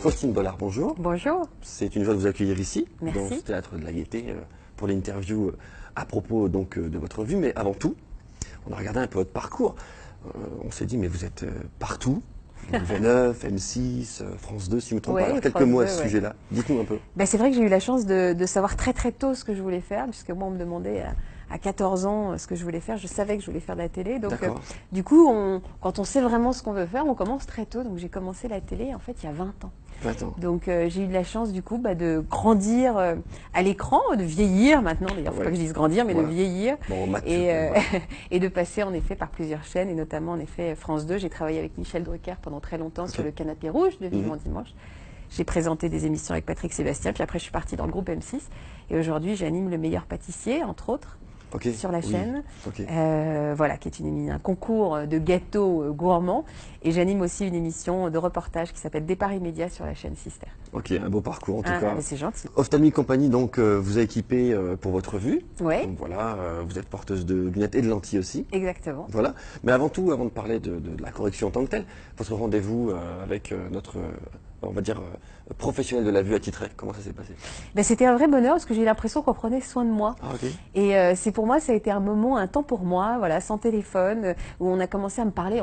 Faustine Bollard, bonjour. Bonjour. C'est une joie de vous accueillir ici, Merci. dans ce théâtre de la Gaîté, pour l'interview à propos donc de votre vue. Mais avant tout, on a regardé un peu votre parcours. On s'est dit, mais vous êtes partout. V9, M6, France 2, si je me trompe pas. Alors, quelques mots à ce sujet-là. Dites-nous un peu. Ben, c'est vrai que j'ai eu la chance de savoir très très tôt ce que je voulais faire, puisque moi on me demandait à 14 ans ce que je voulais faire. Je savais que je voulais faire de la télé. Donc du coup, quand on sait vraiment ce qu'on veut faire, on commence très tôt. Donc j'ai commencé la télé en fait il y a 20 ans. 20 ans. Donc j'ai eu de la chance du coup de grandir à l'écran, de vieillir maintenant. D'ailleurs, il ne faut pas que je dise grandir, mais de vieillir. Bon, et de passer en effet par plusieurs chaînes, et notamment en effet France 2. J'ai travaillé avec Michel Drucker pendant très longtemps sur le canapé rouge de Vivement Dimanche. J'ai présenté des émissions avec Patrick Sébastien, puis après je suis partie dans le groupe M6. Et aujourd'hui, j'anime Le Meilleur Pâtissier, entre autres, sur la chaîne. Voilà, qui est un concours de gâteaux gourmands. Et j'anime aussi une émission de reportage qui s'appelle Départ immédiat sur la chaîne Sister. Ok, un beau parcours en tout cas. C'est gentil. Ophtalmique Compagnie, donc, vous a équipé pour votre vue. Oui. Donc voilà, vous êtes porteuse de lunettes et de lentilles aussi. Exactement. Voilà. Mais avant tout, avant de parler de la correction en tant que telle, votre rendez-vous avec notre, on va dire, professionnel de la vue attitré, comment ça s'est passé? Ben, c'était un vrai bonheur parce que j'ai l'impression qu'on prenait soin de moi. Ah, ok. Et c'est pour moi, ça a été un moment, un temps pour moi, voilà, sans téléphone, où on a commencé à me parler.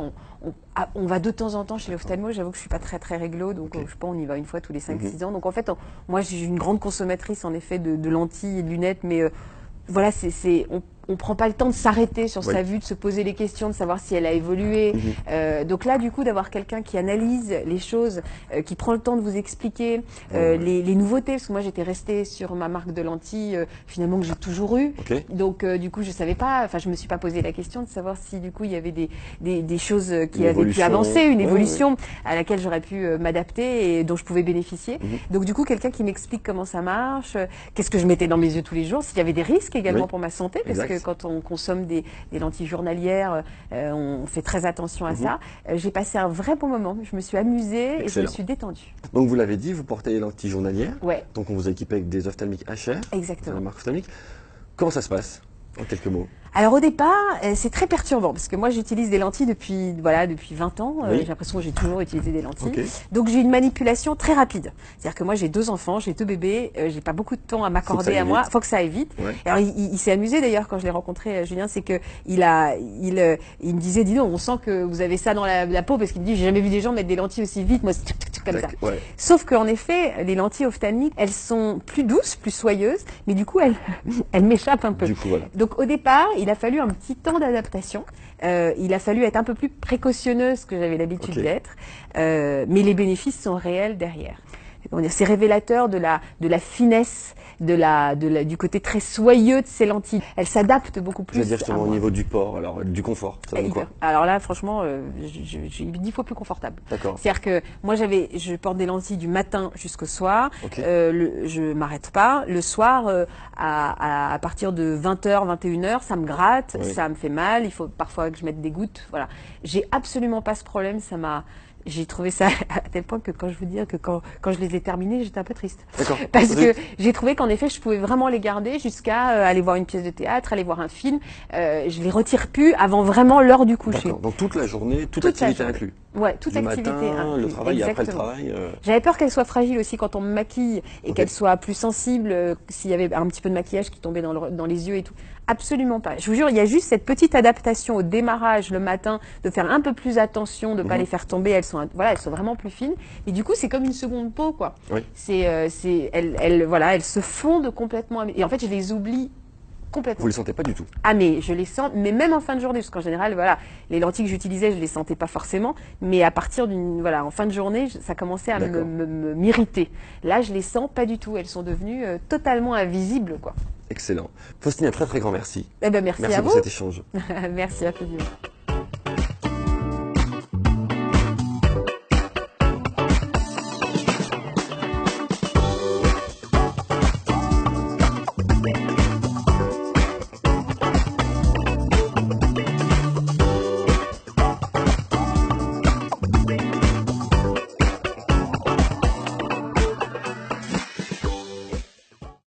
On va de temps en temps chez l'ophtalmo, j'avoue que je suis pas très réglo, donc je pense on y va une fois tous les 5-6 ans. Donc en fait, moi j'ai une grande consommatrice en effet de lentilles et de lunettes, mais voilà, on prend pas le temps de s'arrêter sur sa vue, de se poser les questions, de savoir si elle a évolué. Donc là, du coup, d'avoir quelqu'un qui analyse les choses, qui prend le temps de vous expliquer les nouveautés, parce que moi, j'étais restée sur ma marque de lentilles, finalement, que j'ai toujours eue. Donc, du coup, je savais pas, enfin, je me suis pas posé la question de savoir si, du coup, il y avait des choses qui avaient pu avancer, une évolution à laquelle j'aurais pu m'adapter et dont je pouvais bénéficier. Donc, du coup, quelqu'un qui m'explique comment ça marche, qu'est-ce que je mettais dans mes yeux tous les jours, s'il y avait des risques également pour ma santé, parce que quand on consomme des lentilles journalières, on fait très attention à ça. J'ai passé un vrai bon moment. Je me suis amusée et je me suis détendue. Donc vous l'avez dit, vous portez les lentilles journalières. Ouais. Donc on vous a équipé avec des ophtalmiques HR. Exactement. La marque ophtalmique. Comment ça se passe en quelques mots? Alors au départ, c'est très perturbant parce que moi j'utilise des lentilles depuis 20 ans. J'ai l'impression que j'ai toujours utilisé des lentilles. Donc j'ai une manipulation très rapide. C'est-à-dire que moi j'ai 2 enfants, j'ai 2 bébés, j'ai pas beaucoup de temps à m'accorder à moi. Faut que ça aille vite. Alors il s'est amusé d'ailleurs quand je l'ai rencontré, Julien, c'est que il me disait, dis donc, on sent que vous avez ça dans la peau, parce qu'il me dit, j'ai jamais vu des gens mettre des lentilles aussi vite. Moi c'est comme ça. Sauf qu'en effet, les lentilles ophtalmiques, elles sont plus douces, plus soyeuses, mais du coup elles m'échappent un peu. Donc au départ, il a fallu un petit temps d'adaptation. Il a fallu être un peu plus précautionneuse que j'avais l'habitude d'être. Mais les bénéfices sont réels derrière. C'est révélateur de la finesse, du côté très soyeux de ces lentilles. Elles s'adaptent beaucoup plus. C'est-à-dire justement au niveau du port, alors du confort, ça donne quoi? Alors là, franchement, j'ai 10 fois plus confortable. D'accord. C'est-à-dire que moi, je porte des lentilles du matin jusqu'au soir. Je m'arrête pas. Le soir, à partir de 20h, 21h, ça me gratte, ça me fait mal. Il faut parfois que je mette des gouttes. Voilà. J'ai absolument pas ce problème. J'ai trouvé ça à tel point que quand je les ai terminés, j'étais un peu triste. Parce que j'ai trouvé qu'en effet, je pouvais vraiment les garder jusqu'à aller voir une pièce de théâtre, aller voir un film. Je les retire plus avant vraiment l'heure du coucher. Donc toute la journée, toute activité inclue. Ouais, toute activité inclue. Le travail et après le travail. J'avais peur qu'elle soit fragile aussi quand on me maquille et qu'elle soit plus sensible s'il y avait un petit peu de maquillage qui tombait dans les yeux et tout. Absolument pas. Je vous jure, il y a juste cette petite adaptation au démarrage le matin, de faire un peu plus attention, de pas les faire tomber. Elles sont vraiment plus fines. Et du coup, c'est comme une seconde peau, quoi. Elles se fondent complètement. Et en fait, je les oublie complètement. Vous les sentez pas du tout? Ah, mais je les sens, mais même en fin de journée, parce qu'en général, les lentilles que j'utilisais, je les sentais pas forcément, mais à partir en fin de journée, ça commençait à m'irriter. Là, je les sens pas du tout. Elles sont devenues totalement invisibles, quoi. Excellent. Faustine, un très grand merci. Merci à vous. Merci pour cet échange. Merci infiniment.